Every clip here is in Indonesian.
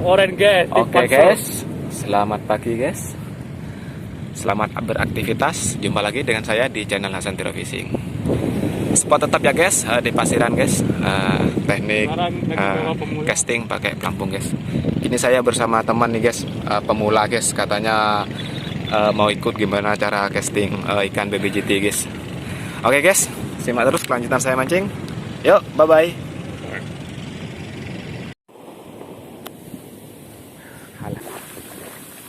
oren guys. Oke guys, selamat pagi guys. Selamat beraktivitas. Jumpa lagi dengan saya di channel Hasan Tiro Fishing. Spot tetap ya guys, di Pasiran guys. Teknik casting pakai pelampung guys. Ini saya bersama teman nih guys, pemula guys. Katanya mau ikut gimana cara casting ikan BBJT guys. Oke guys, simak terus kelanjutan saya mancing. Yuk, bye bye.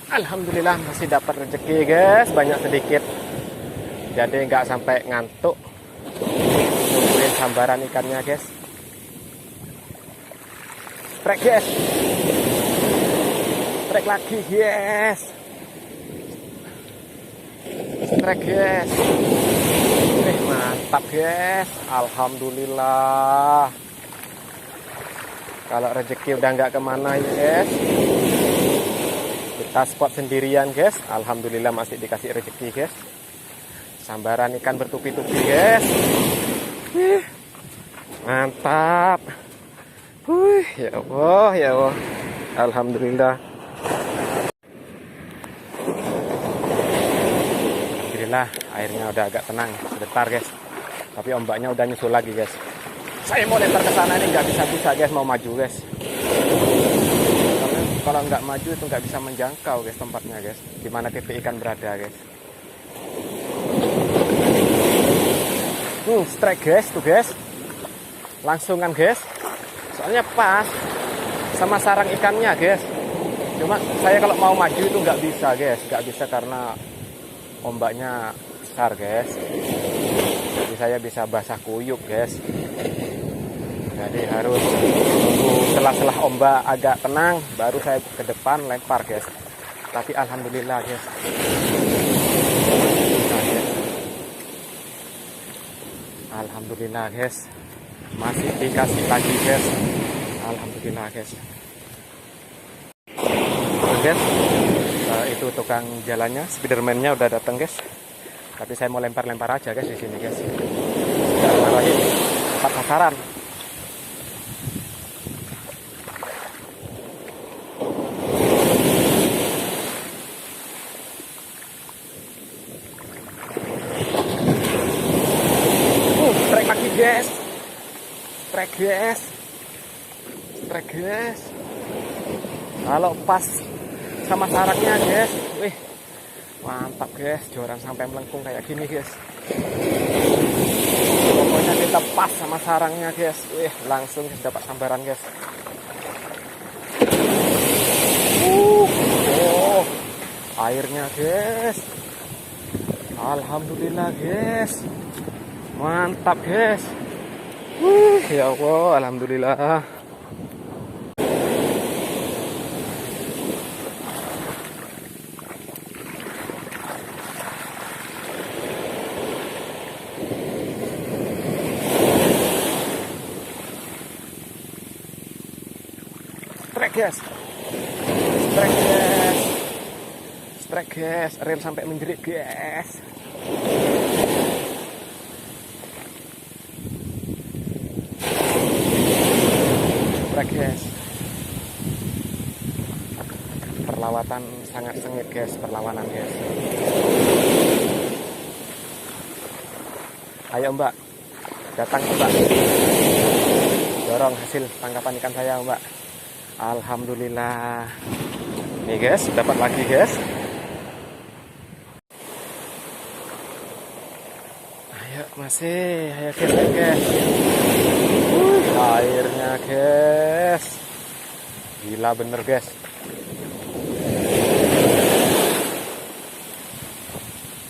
Alhamdulillah masih dapat rezeki guys, banyak sedikit, jadi nggak sampai ngantuk nungguin sambaran ikannya guys. Strike guys, strike lagi guys, strike guys. Mantap guys, alhamdulillah. Kalau rezeki udah nggak kemana ya guys, kita spot sendirian guys. Alhamdulillah masih dikasih rezeki guys. Sambaran ikan bertupi-tupi guys. Mantap. Ya Allah, ya Allah. Alhamdulillah. Alhamdulillah airnya udah agak tenang sebentar guys. Tapi ombaknya udah nyusul lagi guys. Saya mau lempar ke sana ini nggak bisa guys, mau maju guys. Kalau nggak maju itu nggak bisa menjangkau guys tempatnya guys, dimana titik ikan berada guys. Strike guys tuh guys, langsung kan guys, soalnya pas sama sarang ikannya guys. Cuma saya kalau mau maju itu nggak bisa guys, nggak bisa karena ombaknya besar guys. Jadi saya bisa basah kuyup guys. Jadi harus tunggu setelah ombak agak tenang baru saya ke depan lempar guys. Tapi alhamdulillah guys. Alhamdulillah guys. Masih dikasih lagi guys. Alhamdulillah guys. Guys, itu tukang jalannya, Spiderman-nya udah datang guys. Tapi saya mau lempar-lempar aja guys di sini guys. Bismillahirrahmanirrahim. Tepat sasaran. Guys, strike guys, strike guys. Kalau pas sama sarangnya guys, wih, mantap guys. Joran sampai melengkung kayak gini guys. Pokoknya kita pas sama sarangnya guys, wih, langsung dapat sambaran guys. Oh, airnya guys. Alhamdulillah guys. Mantap guys. Ya Allah, alhamdulillah. Strike guys. Strike guys. Strike guys, rem sampai menjerit guys. Guys, perlawatan sangat sengit guys, perlawanan guys. Ayo mbak, datang mbak, dorong hasil tangkapan ikan saya mbak. Alhamdulillah. Nih guys, dapat lagi guys. Ayo masih, ayo guys. Airnya guys, gila bener guys.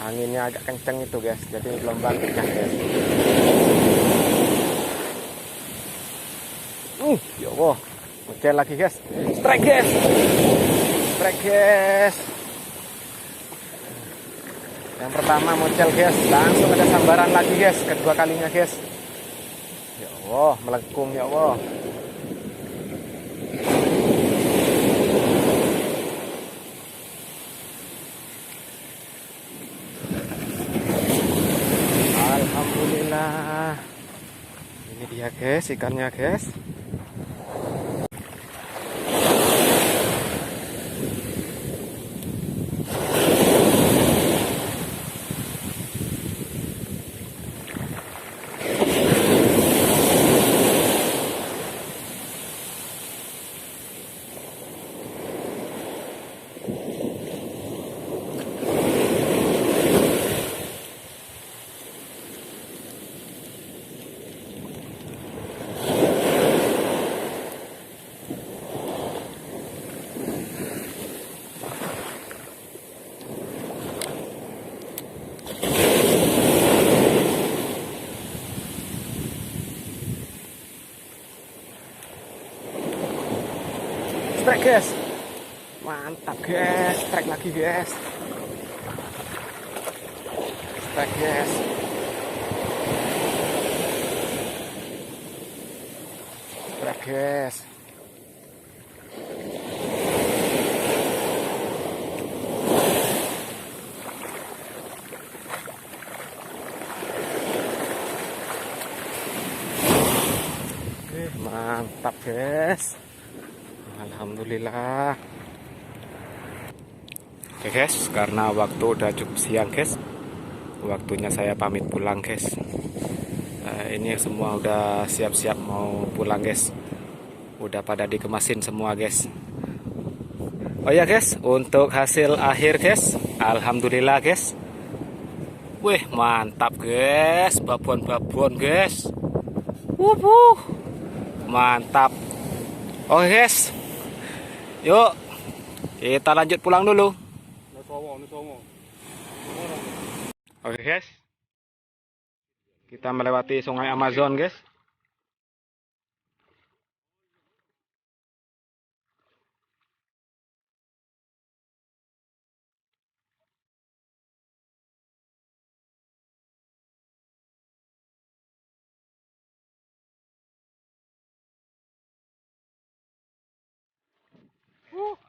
Anginnya agak kenceng itu guys, jadi gelombang pecah guys. Ya Allah, oke lagi guys. Strike guys, strike guys. Yang pertama muncul guys, langsung ada sambaran lagi guys, kedua kalinya guys. Ya Allah, melengkung ya Allah. Alhamdulillah. Ini dia guys, ikannya guys. Trek guys. Mantap guys, trek lagi guys. Trek guys. Trek guys. Mantap guys, alhamdulillah. Oke guys, karena waktu udah cukup siang guys, waktunya saya pamit pulang guys. Ini semua udah siap-siap mau pulang guys, udah pada dikemasin semua guys. Oh ya guys, untuk hasil akhir guys, alhamdulillah guys. Wih mantap guys, babon-babon guys. Mantap. Oke guys, yuk kita lanjut pulang dulu. Oke guys, kita melewati sungai Amazon guys.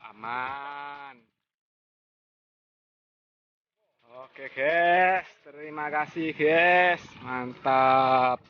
Aman. Oke guys, terima kasih guys, mantap.